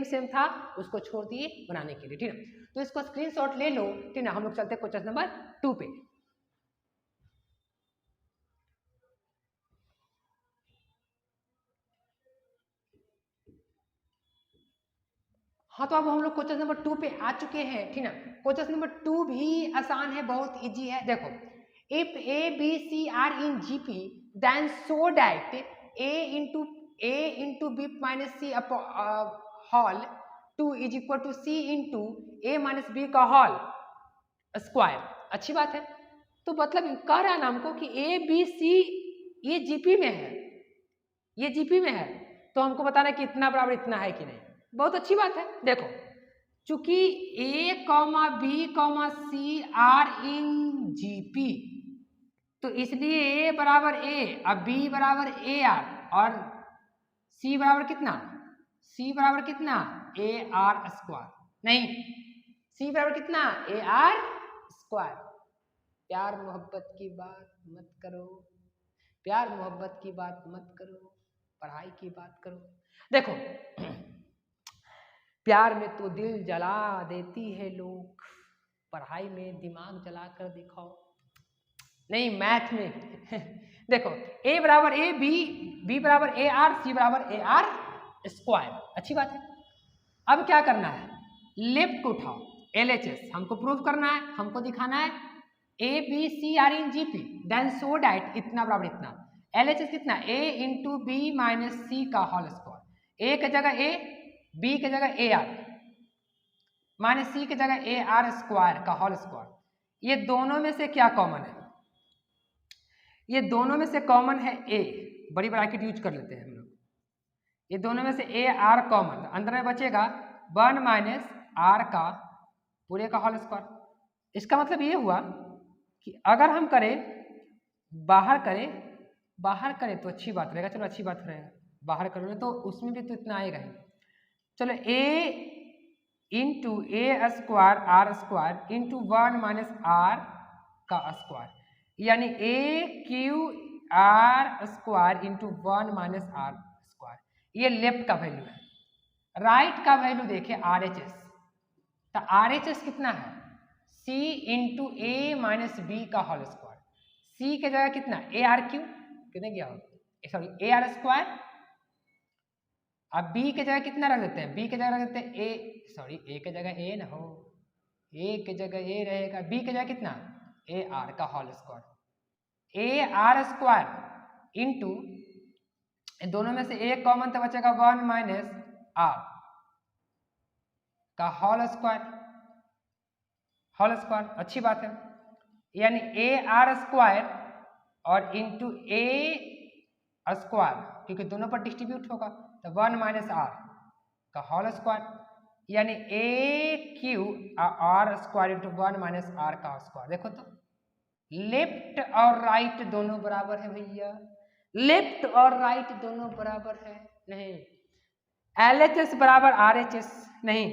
सेम था, उसको छोड़ दिए बनाने के लिए। ठीक ना, तो इसको स्क्रीनशॉट ले लो। ठीक ना, हम लोग चलते क्वेश्चन नंबर 2 पे। हाँ, तो अब हम लोग क्वेश्चन नंबर 2 पे आ चुके हैं। ठीक ना, क्वेश्चन नंबर 2 भी आसान है, बहुत इजी है। देखो, if a b c are in gp then so that a into b minus c whole 2 is equal to c into a minus b का होल स्क्वायर। अच्छी बात है। तो मतलब कह रहा है ना हमको कि a b c ये जीपी में है, ये जीपी में है, तो हमको बताना कि इतना बराबर इतना है कि नहीं। बहुत अच्छी बात है। देखो, चूंकि a comma B comma C R in GP, तो इसलिए a बराबर a, अब b बराबर ए आर, और c बराबर कितना, c बराबर कितना ए आर स्क्वायर, नहीं c बराबर कितना ए आर स्क्वायर। प्यार मोहब्बत की बात मत करो, प्यार मोहब्बत की बात मत करो, पढ़ाई की बात करो। देखो, प्यार में तो दिल जला देती है लोग, पढ़ाई में दिमाग जला कर दिखाओ, नहीं मैथ में। देखो, a बराबर ए बी, बी बराबर ए आर, सी बराबर ए आर स्क्वायर। अच्छी बात है। अब क्या करना है, लेफ्ट को उठाओ, LHS हमको प्रूव करना है, हमको दिखाना है A B C R in GP then so that इतना बराबर इतना। LHS कितना, a into B minus C का होल स्क्वायर। ए की जगह a, बी की जगह ए आर, माइनस सी की जगह ए आर स्क्वायर का होल स्क्वायर। ये दोनों में से क्या कॉमन है, ये दोनों में से कॉमन है a, बड़ी ब्रैकेट यूज कर लेते हैं हम लोग। ये दोनों में से a r कॉमन, अंदर में बचेगा 1 माइनस r का पूरे का होल स्क्वायर। इसका मतलब ये हुआ कि अगर हम करें बाहर करें तो अच्छी बात रहेगा। चलो अच्छी बात रहेगा, बाहर करोगे तो उसमें भी तो इतना आएगा ही। चलो a into A square R square into 1 minus R का स्क्वायर, यानी a Q R square into 1 minus R square. ये लेफ्ट का वैल्यू है। राइट का वैल्यू देखे RHS, तो RHS कितना है, c into A minus B का होल स्क्वायर। c के जगह कितना ए आर क्यू, कितने गया हो, सॉरी ए आर स्क्वायर। अब b के जगह कितना रख देते हैं, b के जगह रख देते हैं ए के जगह ए ना हो, ए के जगह ए रहेगा, b के जगह कितना ए आर का whole square. A R square into दोनों में से एक कॉमन तो बचेगा 1 माइनस आर का होल स्क्वायर। अच्छी बात है, यानी ए आर स्क्वायर और इंटू ए स्क्वायर, क्योंकि दोनों पर डिस्ट्रीब्यूट होगा तो 1 माइनस आर का होल स्क्वायर, यानी A Q R square into 1 minus R का स्क्वायर। देखो तो लेफ्ट और राइट दोनों बराबर है भैया, लेफ्ट और राइट दोनों बराबर है, नहीं LHS बराबर RHS नहीं,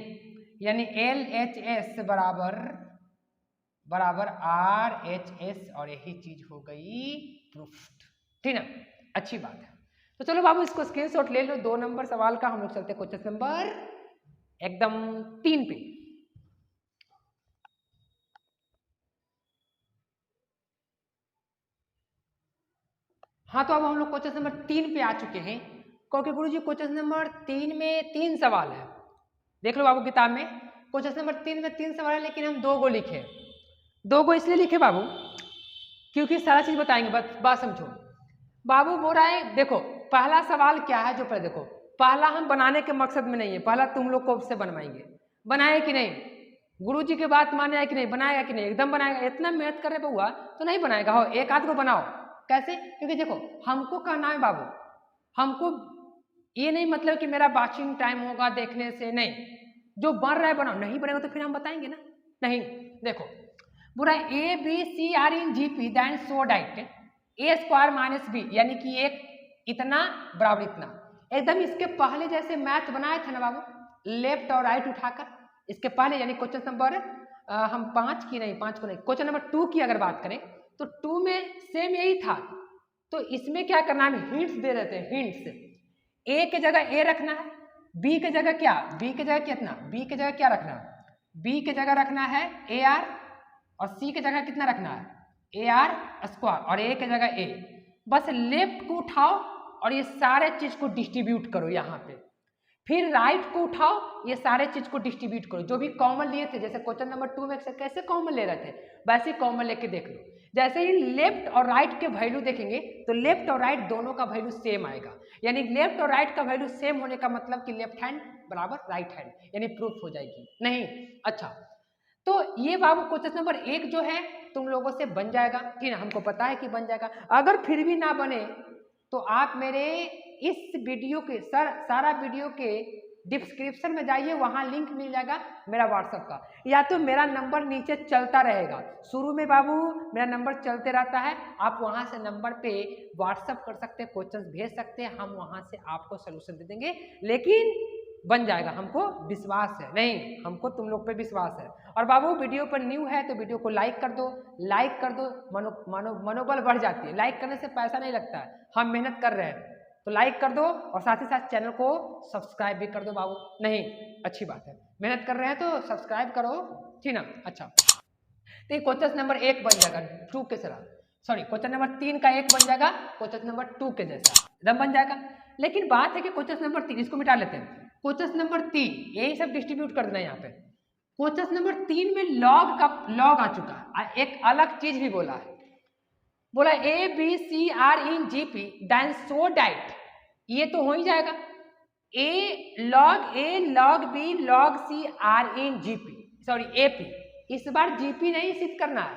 यानी LHS बराबर RHS और यही चीज हो गई प्रूफ्ड, ठीक ना। अच्छी बात है। तो चलो बाबू इसको स्क्रीनशॉट ले लो। 2 नंबर सवाल का हम लोग चलते क्वेश्चन नंबर एकदम 3 पे। हाँ तो अब हम लोग क्वेश्चन नंबर 3 पे आ चुके हैं, क्योंकि गुरुजी क्वेश्चन नंबर 3 में 3 सवाल है। देख लो बाबू किताब में क्वेश्चन नंबर 3 में 3 सवाल है, लेकिन हम 2 गो लिखे। 2 गो इसलिए लिखे बाबू क्योंकि सारा चीज बताएंगे, बात समझो। बाबू बोल रहा है देखो पहला सवाल क्या है, जो पहले देखो पहला हम बनाने के मकसद में नहीं है, पहला तुम लोग को से बनवाएंगे। बनाए कि नहीं? गुरुजी की बात माने है कि नहीं? बनाएगा कि नहीं? एकदम बनाएगा। इतना मेहनत कर रहे बउआ तो नहीं बनाएगा। हो एक आध को बनाओ। कैसे? क्योंकि देखो हमको कहना है बाबू, हमको ये नहीं मतलब कि मेरा वाचिंग टाइम होगा देखने से, नहीं, जो बन रहा है बनाओ। नहीं बनेगा तो फिर हम बताएंगे ना। नहीं देखो बुरा ABCR in GP then so that A² - B यानी कि एक इतना बराबर इतना, एकदम इसके पहले जैसे मैथ बनाए थे ना बाबू, लेफ्ट और राइट उठाकर इसके पहले, यानी क्वेश्चन नंबर हम 5 की नहीं, 5 को नहीं, क्वेश्चन नंबर 2 की अगर बात करें तो 2 में सेम यही था। तो इसमें क्या करना है, हिंट्स दे देते हैं। हिंट्स A के जगह A रखना है, B के जगह क्या, B के जगह कितना, B के जगह क्या रखना है, B के जगह रखना है AR, और C के जगह कितना रखना है AR² और A के जगह A। बस लेफ्ट को उठाओ और ये सारे चीज को डिस्ट्रीब्यूट करो यहाँ पे, फिर राइट को उठाओ, ये सारे चीज को डिस्ट्रीब्यूट करो। जो भी कॉमन लिए थे, जैसे क्वेश्चन नंबर 2 में कैसे कॉमन ले रहे थे, वैसे कॉमन लेके देख लो। जैसे ही लेफ्ट और राइट के वैल्यू देखेंगे तो लेफ्ट और राइट दोनों का वैल्यू सेम आएगा, यानी लेफ्ट और राइट का वैल्यू सेम होने का मतलब कि लेफ्ट हैंड बराबर राइट हैंड, यानी प्रूफ हो जाएगी। नहीं अच्छा, तो ये बाबू क्वेश्चन नंबर 1 जो है तुम लोगों से बन जाएगा, ठीक है, हमको पता है कि बन जाएगा। अगर फिर भी ना बने तो आप मेरे इस वीडियो के सारा वीडियो के डिस्क्रिप्शन में जाइए, वहां लिंक मिल जाएगा मेरा व्हाट्सएप का, या तो मेरा नंबर नीचे चलता रहेगा। शुरू में बाबू मेरा नंबर चलते रहता है, आप वहां से नंबर पे व्हाट्सएप कर सकते हैं, क्वेश्चन भेज सकते हैं, हम वहां से आपको सोल्यूशन दे देंगे। लेकिन बन जाएगा, हमको विश्वास है। नहीं, हमको तुम लोग पे विश्वास है। और बाबू वीडियो पर न्यू है तो वीडियो को लाइक कर दो, लाइक कर दो, मनोबल बढ़ जाती है। लाइक करने से पैसा नहीं लगता है, हम मेहनत कर रहे हैं तो लाइक कर दो, और साथ ही साथ चैनल को सब्सक्राइब भी कर दो बाबू। नहीं अच्छी बात है, मेहनत कर रहे हैं तो सब्सक्राइब करो, ठीक ना। अच्छा तो क्वेश्चन नंबर 1 बन जाएगा 2 के तरह, सॉरी क्वेश्चन नंबर 3 का 1 बन जाएगा क्वेश्चन नंबर 2 के जैसा, एकदम बन जाएगा। लेकिन बात है कि क्वेश्चन नंबर 3 इसको मिटा लेते हैं। क्वेश्चन नंबर 3 यही सब डिस्ट्रीब्यूट कर देना यहाँ पे। क्वेश्चन नंबर 3 में लॉग आ चुका है, एक अलग चीज भी बोला है, बोला ABCR in GP then so diet, ये तो हो ही जाएगा A log B log C R in GP, sorry AP। इस बार GP नहीं सिद्ध करना है,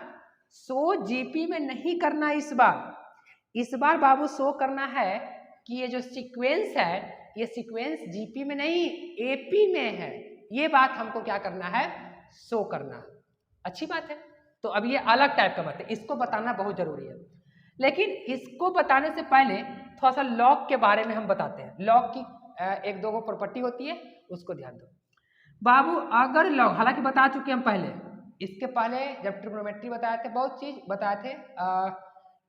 सो GP में नहीं करना है इस बार बाबू शो करना है कि ये जो सीक्वेंस है ये सीक्वेंस GP में नहीं AP में है, ये बात हमको क्या करना है, शो करना। अच्छी बात है। तो अब ये अलग टाइप का बात है, इसको बताना बहुत जरूरी है। लेकिन इसको बताने से पहले थोड़ा सा लॉग के बारे में हम बताते हैं। लॉग की 1-2 गो प्रॉपर्टी होती है, उसको ध्यान दो बाबू। अगर लॉग, हालांकि बता चुके हम पहले, इसके पहले जब ट्रिग्नोमेट्री बताए थे, बहुत चीज बताए थे,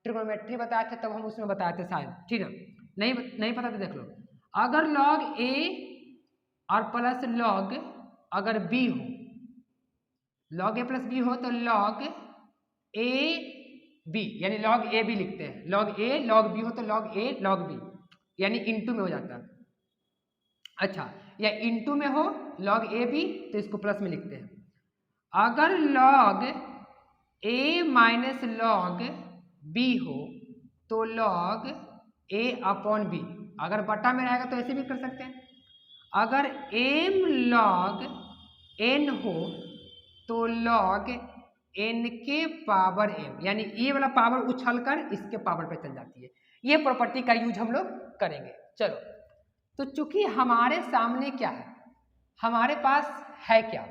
ट्रिग्नोमेट्री बताए थे तब हम उसमें बताए थे शायद, ठीक है। नहीं पता तो देख लो। अगर लॉग A और प्लस लॉग अगर B हो, लॉग A प्लस B हो तो लॉग AB, यानी लॉग AB लिखते हैं। लॉग A लॉग B हो तो लॉग A लॉग B, यानी इनटू में हो जाता है। अच्छा, या इनटू में हो लॉग AB तो इसको प्लस में लिखते हैं। अगर log A minus log B हो तो लॉग A अपॉन B, अगर बटा में रहेगा तो ऐसे भी कर सकते हैं। अगर m log n हो तो log n के पावर m, यानी ये वाला पावर उछलकर इसके पावर पे चल जाती है। ये प्रॉपर्टी का यूज हम लोग करेंगे। चलो, तो चूंकि हमारे सामने क्या है, हमारे पास है क्या,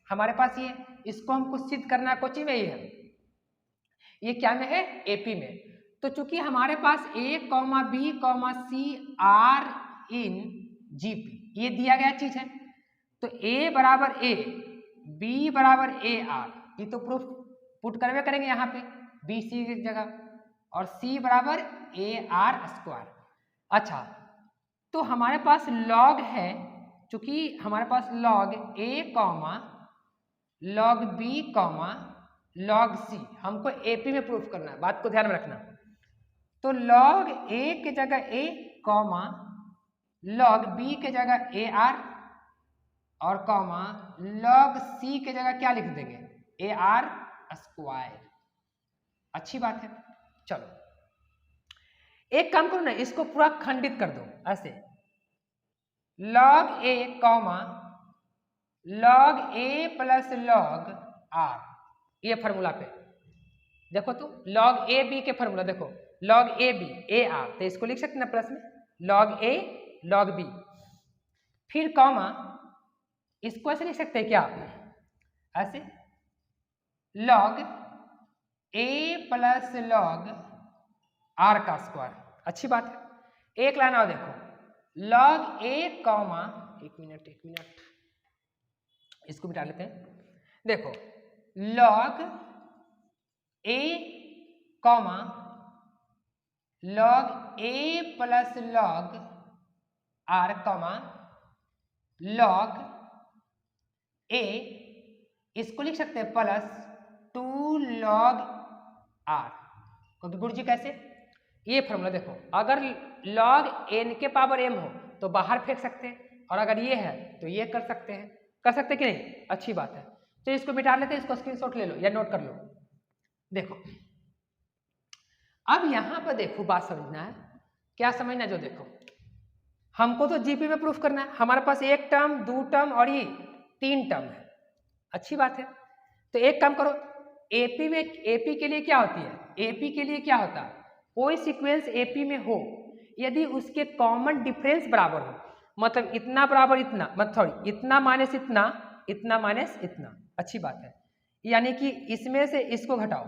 हमारे पास ये, इसको हमको सिद्ध करना कोची में ही है, ये क्या में है, AP में। तो चूंकि हमारे पास A, B, C R in GP ये दिया गया चीज है, तो A बराबर A, B बराबर AR, ये तो पुट करवे करेंगे यहाँ पे बी सी की जगह, और सी बराबर ए आर स्क्वायर। अच्छा, तो हमारे पास लॉग है, चूंकि हमारे पास log A comma log B comma log C हमको एपी में प्रूफ करना है, बात को ध्यान में रखना। तो लॉग ए के जगह ए कॉमा लॉग बी के जगह ए आर और कॉमा लॉग सी के जगह क्या लिख देंगे, ए आर स्क्वायर। अच्छी बात है। चलो एक काम करो ना, इसको पूरा खंडित कर दो ऐसे, log A comma log A plus log R, ये फॉर्मूला पे देखो तो लॉग ए बी के फॉर्मूला देखो, log A B A R, तो इसको लिख सकते ना प्लस में लॉग ए लॉग बी, फिर कॉमा इसको ऐसे लिख सकते हैं क्या, ऐसे log A plus log R का स्क्वायर। अच्छी बात है। एक लाइन और देखो, लॉग ए कॉमा, एक मिनट इसको मिटा लेते हैं, देखो log A comma log A plus log R comma log A, इसको लिख सकते हैं प्लस 2 लॉग आर, क्योंकि गुरुजी कैसे, ये फॉर्मूला देखो, अगर लॉग एन के पावर एम हो तो बाहर फेंक सकते हैं, और अगर ये है तो ये कर सकते हैं कि नहीं। अच्छी बात है। तो इसको मिटा लेते हैं, इसको स्क्रीनशॉट ले लो या नोट कर लो। देखो अब यहां पर देखो, बात समझना है, क्या समझना, जो देखो हमको तो जीपी में प्रूफ करना है, हमारे पास एक टर्म 2 टर्म और ये 3 टर्म है। अच्छी बात है। तो एक काम करो, एपी में, एपी के लिए क्या होती है, एपी के लिए क्या होता है, कोई सीक्वेंस एपी में हो यदि उसके कॉमन डिफरेंस बराबर हो, मतलब इतना बराबर इतना, मतलब सॉरी इतना माइनस इतना, इतना माइनस इतना। अच्छी बात है। यानी कि इसमें से इसको घटाओ,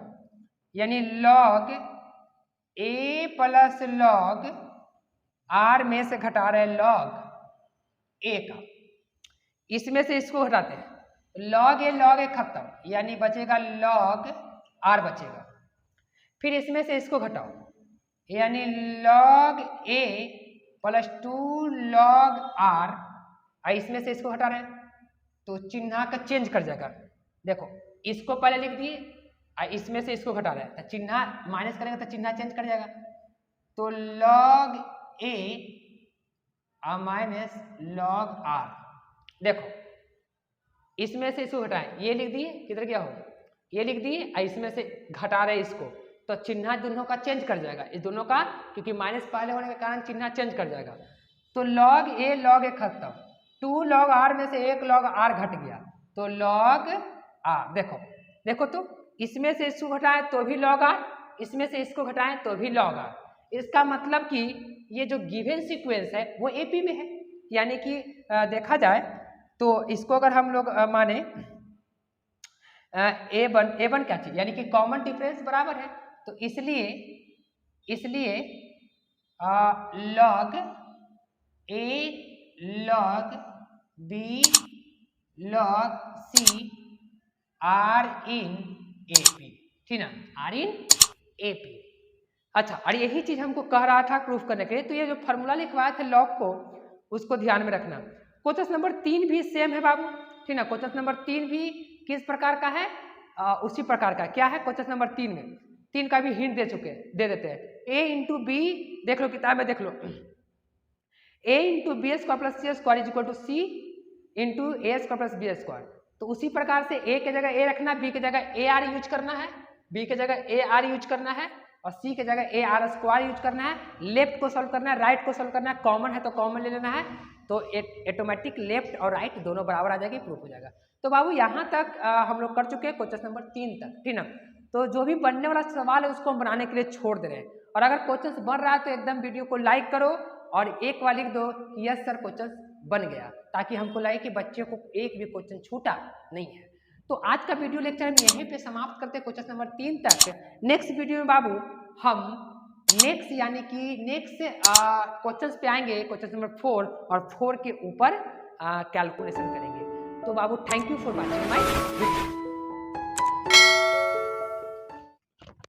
यानी log A plus log are में से घटा रहे लॉग ए का, इसमें से इसको घटाते हैं, लॉग ए खत्म, यानी बचेगा लॉग आर बचेगा। फिर इसमें से इसको घटाओ, यानी log A plus 2 log are, इसमें से इसको हटा रहे हैं तो चिन्ह का चेंज कर जाएगा। देखो इसको पहले लिख दिए, इसमें से इसको घटा रहे हैं तो चिन्ह माइनस करेंगे तो चिन्ह चेंज कर जाएगा। तो log A minus log are, देखो इसमें से इसको घटाएं, ये लिख दिए, किधर क्या हो, ये लिख दिए, इसमें से घटा रहे इसको, तो चिन्ह दोनों का चेंज कर जाएगा, इस दोनों का, क्योंकि माइनस पहले होने के कारण चिन्ह चेंज कर जाएगा। तो लॉग ए खत्म, 2 लॉग आर में से 1 लॉग आर घट गया, तो लॉग आर, देखो तो इसमें से इसको घटाएं तो भी लॉग आर, इसमें से इसको घटाएं तो भी लॉग आर। इसका मतलब कि ये जो गिवन सीक्वेंस है वो एपी में है। यानी कि देखा जाए तो इसको अगर हम लोग माने ए वन क्या चीज, यानी कि कॉमन डिफरेंस बराबर है, तो इसलिए log A log B log C R in AP, ठीक ना, आर इन एपी। अच्छा, और यही चीज हमको कह रहा था प्रूफ करने के लिए, तो ये जो फॉर्मूला लिखवाया था लॉग को, उसको ध्यान में रखना। क्वेश्चन नंबर 3 भी सेम है बाबू, ठीक ना, क्वेश्चन नंबर 3 भी किस प्रकार का है, उसी प्रकार का। क्या है क्वेश्चन नंबर 3 में, 3 का भी हिंट दे देते हैं। a इंटू बी, देख लो किताब में देख लो, a into B square plus C square is equal to C into A square plus B square. तो उसी प्रकार से a के जगह a रखना, b के जगह ए आर यूज करना है, b के जगह ए आर यूज करना है, और c के जगह ए आर स्क्वायर यूज करना है। लेफ्ट को सॉल्व करना है, राइट को सॉल्व करना है, कॉमन है तो कॉमन ले लेना है, तो ऑटोमेटिक लेफ्ट और राइट दोनों बराबर आ जाएगी, प्रूफ हो जाएगा। तो बाबू यहाँ तक हम लोग कर चुके हैं क्वेश्चन नंबर 3 तक, ठीक ना। तो जो भी बनने वाला सवाल है उसको हम बनाने के लिए छोड़ दे रहे हैं, और अगर क्वेश्चन बन रहा है तो एकदम वीडियो को लाइक करो और एक बार लिख दो यस सर क्वेश्चन बन गया, ताकि हमको लगे कि बच्चे को एक भी क्वेश्चन छूटा नहीं है। तो आज का वीडियो लेक्चर हम यहीं पे समाप्त करते हैं क्वेश्चन नंबर 3 तक। नेक्स्ट वीडियो में बाबू हम नेक्स्ट यानी कि नेक्स्ट क्वेश्चंस पे आएंगे, क्वेश्चन नंबर 4, और 4 के ऊपर कैलकुलेशन करेंगे। तो बाबू thank you for watching my video.